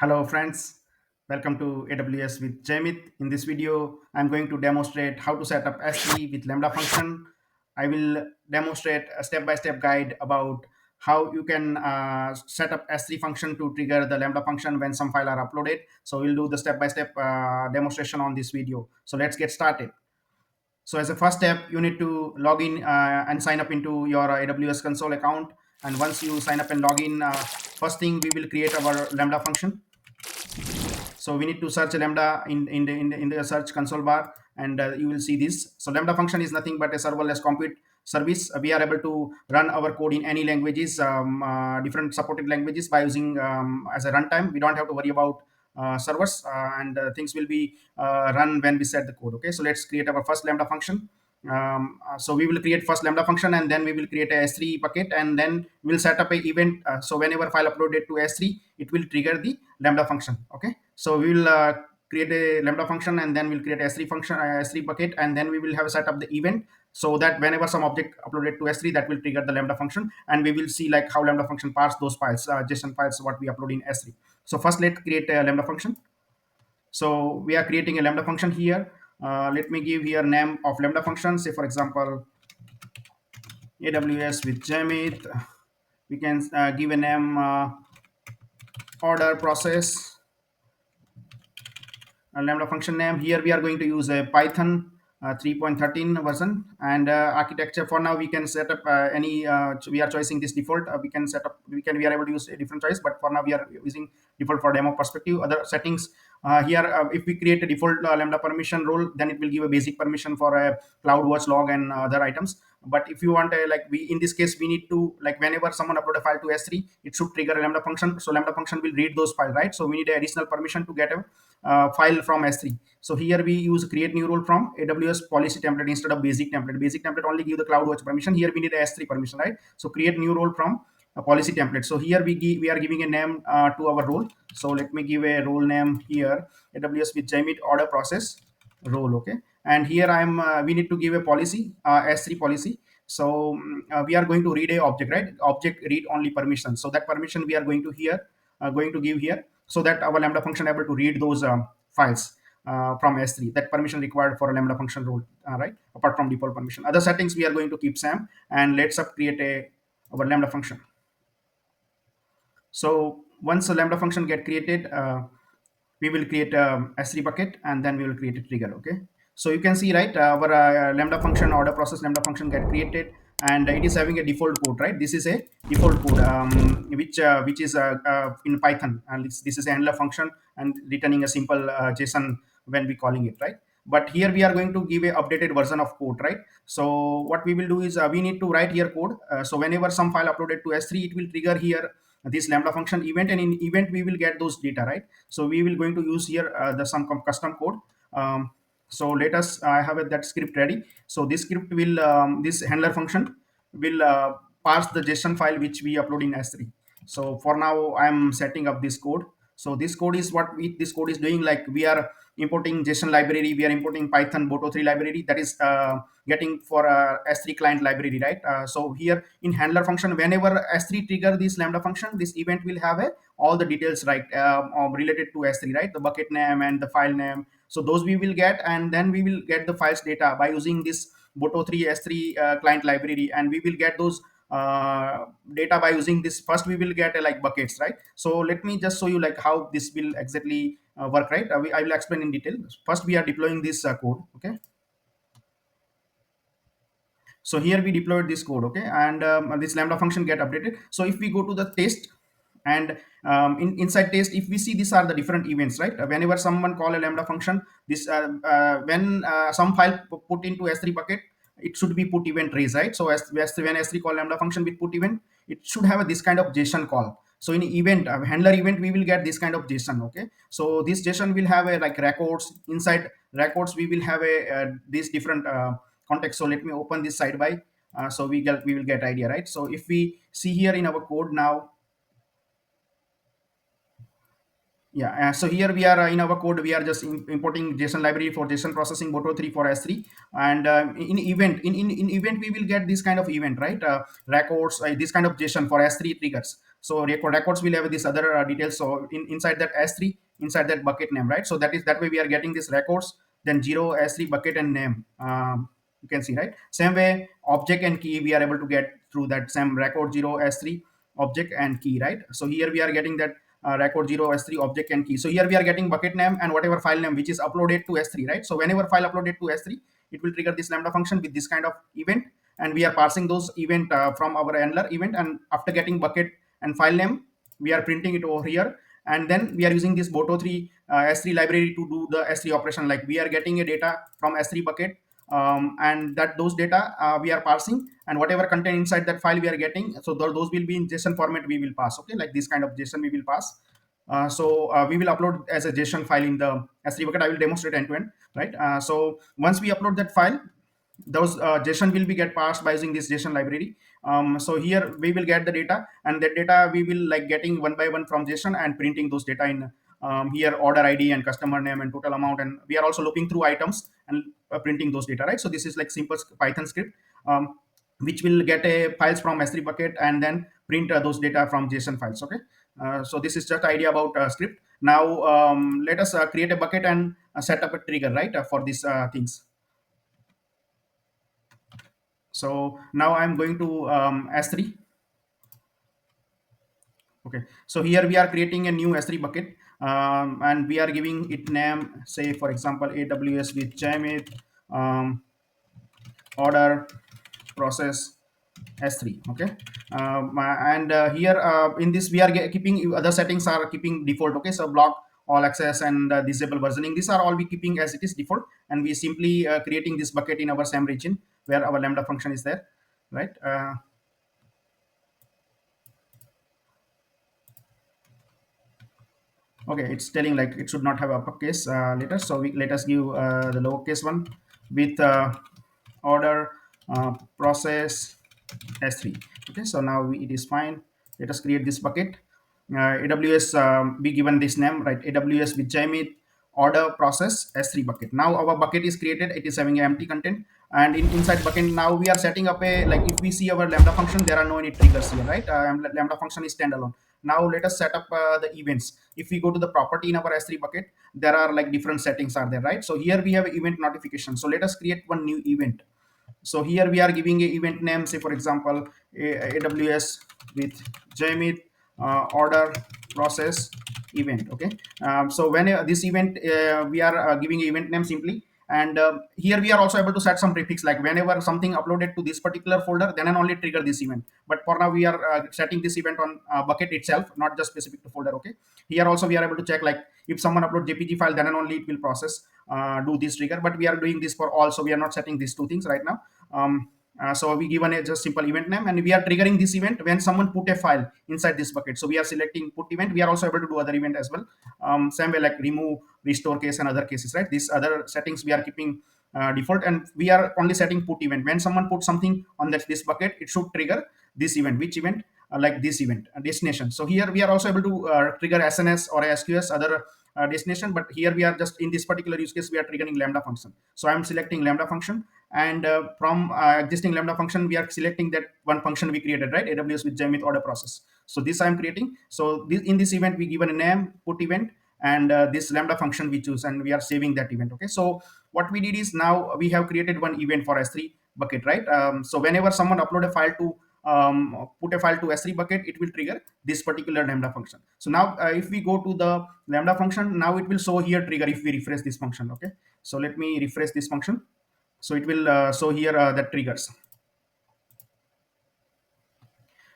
Hello friends, welcome to AWS with Jaymit. In this video, I'm going to demonstrate how to set up S3 with Lambda function. I will demonstrate a step-by-step guide about how you can set up S3 function to trigger the Lambda function when some file are uploaded. So we'll do the step-by-step demonstration on this video. So let's get started. So as a first step, you need to log in and sign up into your AWS console account. And once you sign up and log in, first thing we will create our Lambda function. So we need to search Lambda in the search console bar, and you will see this. So Lambda function is nothing but a serverless compute service. We are able to run our code in any languages, different supported languages, by using as a runtime. We don't have to worry about servers, and things will be run when we set the code. Okay, so let's create our first Lambda function. So we will create first Lambda function, and then we will create a S3 bucket, and then we'll set up a event. So whenever file uploaded to S3, it will trigger the Lambda function. Okay, so we will create a Lambda function, and then we'll create a S3 function, S3 bucket, and then we will have set up the event, so that whenever some object uploaded to S3, that will trigger the Lambda function, and we will see like how Lambda function parse those files, JSON files, what we upload in S3. So first, let's create a Lambda function. So we are creating a Lambda function here. Let me give here name of Lambda function. Say for example, AWS with Jaymit. We can give a name order process, Lambda function name. Here we are going to use a Python 3.13 version, and architecture. For now we can set up any we are choosing this default. We can set up, we are able to use a different choice, but for now we are using default for demo perspective. Other settings here, if we create a default Lambda permission role, then it will give a basic permission for a CloudWatch log and other items. But if you want a, like, we in this case we need to, like, whenever someone upload a file to S3, it should trigger a Lambda function. So Lambda function will read those files, right? So we need an additional permission to get a file from S3. So here we use create new role from AWS policy template instead of basic template. Basic template only give the CloudWatch permission. Here we need a S3 permission, right? So create new role from a policy template. So here we are giving a name to our role. So let me give a role name here, AWS with Jaymit order process role. Okay, and here I'm we need to give a policy, S3 policy. So we are going to read a object, right? Object read only permission. So that permission we are going to here going to give here, so that our Lambda function able to read those files from S3. That permission required for a Lambda function role, right? Apart from default permission. Other settings we are going to keep same, and let's up create a our Lambda function. So once a Lambda function get created, we will create a S3 bucket, and then we will create a trigger. Okay, so you can see, right, our Lambda function order process Lambda function get created, and it is having a default code, right? This is a default code which is in Python, and this is a handler function and returning a simple JSON when we calling it, right? But here we are going to give a updated version of code, right? So what we will do is we need to write here code. So whenever some file uploaded to S3, it will trigger here this Lambda function event, and in event we will get those data, right? So we will going to use here the some custom code. So let us, I have that script ready. So this script will this handler function will parse the JSON file which we upload in S3. So for now I am setting up this code. So this code is what this code is doing. Like, we are importing JSON library, we are importing Python boto3 library, that is getting for S3 client library, right? So here in handler function, whenever S3 trigger this Lambda function, this event will have all the details, right, related to S3, right? The bucket name and the file name. So those we will get, and then we will get the files data by using this boto3 S3 client library, and we will get those data by using this. First we will get like buckets, right? So let me just show you like how this will exactly work, right? I will explain in detail. First we are deploying this code. Okay, so here we deployed this code. Okay, and this Lambda function get updated. So if we go to the test, and inside test, if we see, these are the different events, right? Whenever someone call a Lambda function, this when some file put into S3 bucket, it should be put event raise, right? So when S3 call Lambda function with put event, it should have this kind of JSON call. So in event handler event, we will get this kind of JSON. Okay, so this JSON will have a like records. Inside records we will have a these different context. So let me open this side by so we will get idea, right? So if we see here in our code now, yeah, so here we are in our code, we are just importing JSON library for JSON processing boto3 for S3, and in event in event we will get this kind of event, right? Records, this kind of JSON for S3 triggers. So records will have this other details. So inside that S3, inside that bucket name, right? So that way we are getting this records, then 0 S3 bucket and name. You can see, right? Same way, object and key we are able to get through that same record 0 S3 object and key, right? So here we are getting that record 0 S3 object and key. So here we are getting bucket name and whatever file name which is uploaded to S3, right? So whenever file uploaded to S3, it will trigger this Lambda function with this kind of event, and we are parsing those event from our handler event, and after getting bucket and file name, we are printing it over here, and then we are using this boto3 S3 library to do the S3 operation. Like we are getting a data from S3 bucket, and that those data we are parsing, and whatever content inside that file we are getting, so those will be in JSON format we will pass. Okay, like this kind of JSON we will pass. We will upload as a JSON file in the S3 bucket. I will demonstrate end to end, right? So once we upload that file, those JSON will be get passed by using this JSON library. So here we will get the data, and that data we will like getting one by one from JSON and printing those data in here order ID and customer name and total amount, and we are also looping through items and printing those data, right? So this is like simple Python script, which will get a files from S3 bucket and then print those data from JSON files. Okay, so this is just idea about script. Now let us create a bucket and set up a trigger, right, for these things. So now I'm going to S3. Okay, so here we are creating a new S3 bucket, and we are giving it name, say for example AWS with Jaymit, order process S3. Okay, and here in this we are keeping other settings are keeping default. Okay, so block all access and disable versioning, these are all we keeping as it is default, and we simply creating this bucket in our same region where our Lambda function is there, right? Okay, it's telling like it should not have uppercase letters, so let us give the lowercase one with order process S3. Okay, so now it is fine. Let us create this bucket. AWS be given this name, right? AWS with Jaymit order process S3 bucket. Now our bucket is created, it is having empty content, and inside bucket now we are setting up a, like if we see our Lambda function, there are no any triggers here, right? Lambda function is standalone. Now let us set up the events. If we go to the property in our S3 bucket, there are like different settings are there, right? So here we have event notification. So let us create one new event. So here we are giving a event name, say for example AWS with Jaymit order process event. Okay, so when this event we are giving a event name simply, and here we are also able to set some prefix, like whenever something uploaded to this particular folder, then and only trigger this event. But for now we are setting this event on bucket itself, not just specific to folder. Okay, here also we are able to check, like if someone upload JPG file, then and only it will process do this trigger, but we are doing this for all, so we are not setting these two things right now. So we given a just simple event name, and we are triggering this event when someone put a file inside this bucket. So we are selecting put event. We are also able to do other event as well, same way like remove, restore case and other cases, right? These other settings we are keeping default, and we are only setting put event. When someone put something on this bucket, it should trigger this event. Which event? Like this event destination. So here we are also able to trigger SNS or SQS other destination, but here we are just in this particular use case we are triggering Lambda function. So I'm selecting Lambda function, and from existing Lambda function we are selecting that one function we created, right? AWS with Jaymit order process. So this I'm creating. So in this event we given a name put event, and this Lambda function we choose, and we are saving that event. Okay, so what we did is now we have created one event for S3 bucket, right? So whenever someone upload a file to put a file to S3 bucket, it will trigger this particular Lambda function. So now if we go to the Lambda function, now it will show here trigger if we refresh this function. Okay, so let me refresh this function. So it will show here that triggers.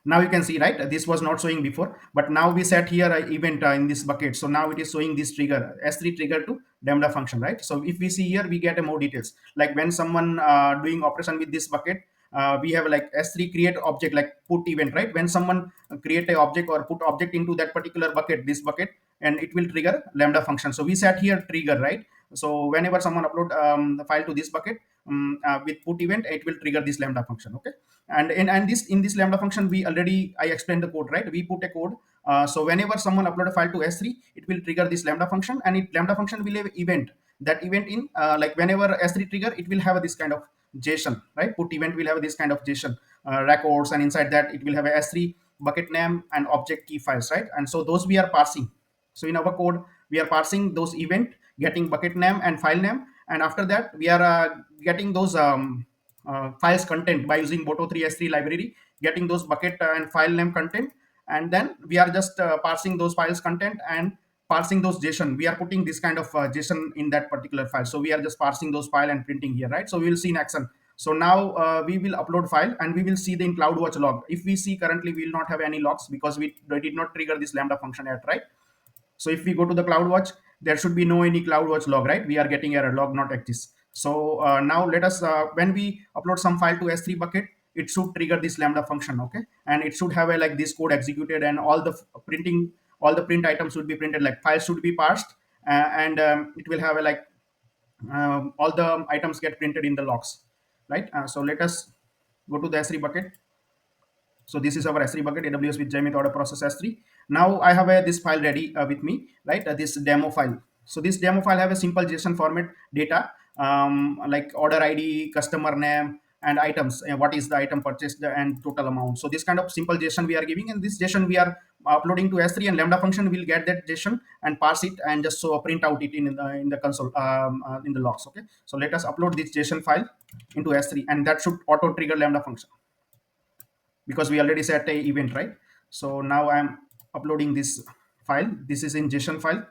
Now you can see, right, this was not showing before, but now we set here a event in this bucket, so now it is showing this trigger S3 trigger to Lambda function, right? So if we see here, we get a more details, like when someone doing operation with this bucket, we have like S3 create object, like put event, right? When someone create a object or put object into that particular bucket, this bucket, and it will trigger Lambda function. So we set here trigger, right? So whenever someone upload the file to this bucket with put event, it will trigger this Lambda function. Okay, and in this Lambda function we already I explained the code, right? We put a code, so whenever someone upload a file to S3, it will trigger this Lambda function, and Lambda function will have event. That event in like whenever S3 trigger, it will have this kind of JSON, right? Put event will have this kind of JSON records, and inside that it will have a S3 bucket name and object key files, right? And so those we are parsing. So in our code we are parsing those event, getting bucket name and file name, and after that we are getting those files content by using boto3 s3 library, getting those bucket and file name content, and then we are just parsing those files content and parsing those JSON. We are putting this kind of JSON in that particular file. So we are just parsing those file and printing here, right? So we will see in action. So now we will upload file and we will see the in CloudWatch log. If we see currently, we will not have any logs because we did not trigger this Lambda function yet, right? So if we go to the CloudWatch, there should be no any CloudWatch log, right? We are getting error log not exists. So now let us, when we upload some file to S3 bucket, it should trigger this Lambda function, okay? And it should have a like this code executed, and all the printing, all the print items should be printed, like files should be parsed, and it will have a like all the items get printed in the logs, right? So let us go to the S3 bucket. So this is our S3 bucket, AWS with Jaymit order process S3. Now I have this file ready with me, right? This demo file. So this demo file have a simple JSON format data, like order ID, customer name, and items. What is the item purchased and total amount. So this kind of simple JSON we are giving, and this JSON we are uploading to S3, and Lambda function will get that JSON and parse it and just so print out it in the console, in the logs. Okay. So let us upload this JSON file into S3, and that should auto trigger Lambda function, because we already set a event, right? So now I'm uploading this file. This is in JSON file.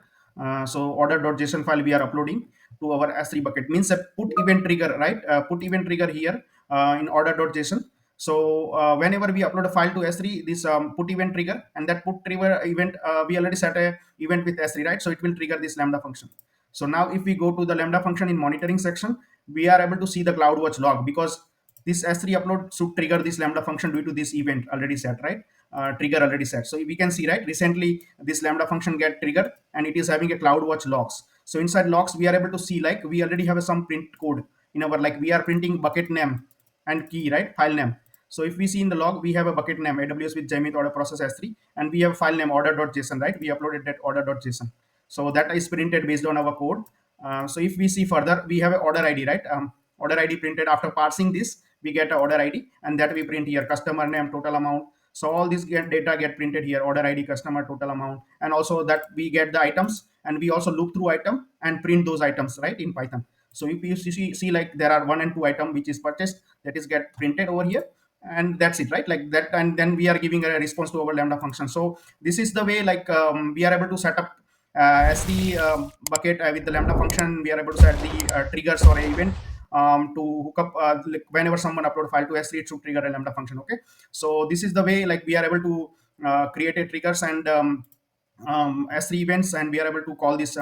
So order.json file we are uploading to our S3 bucket, means a put event trigger, right? Put event trigger here in order.json. So whenever we upload a file to S3, this put event trigger, and that put trigger event, we already set a event with S3, right? So it will trigger this Lambda function. So now if we go to the Lambda function in monitoring section, we are able to see the CloudWatch log, because this S3 upload should trigger this Lambda function due to this event already set, right? Trigger already set. So we can see, right, recently this Lambda function get triggered, and it is having a CloudWatch logs. So inside logs we are able to see, like, we already have some print code in our, like, we are printing bucket name and key, right, file name. So if we see in the log, we have a bucket name AWS with Jaymit order process S3, and we have file name order.json, right? We uploaded that order.json. So that is printed based on our code. So if we see further, we have an order ID, right? Order ID printed after parsing this, we get a order ID, and that we print here customer name, total amount. So all this data get printed here, order ID, customer, total amount, and also that we get the items, and we also loop through item and print those items, right, in Python. So if you see like there are 1 and 2 item which is purchased, that is get printed over here, and that's it, right, like that. And then we are giving a response to our Lambda function. So this is the way, like, we are able to set up S3 bucket with the Lambda function. We are able to set the triggers or event to hook up, like whenever someone upload file to S3, it should trigger a Lambda function. Okay, so this is the way, like, we are able to create a triggers and S3 events, and we are able to call this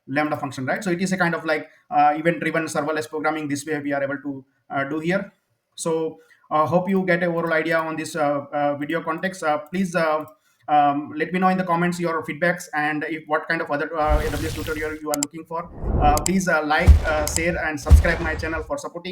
Lambda function, right? So it is a kind of like event driven serverless programming. This way we are able to do here. So hope you get a overall idea on this video context. Please let me know in the comments your feedbacks, and if what kind of other AWS tutorial you are looking for. Please like, share, and subscribe my channel for supporting.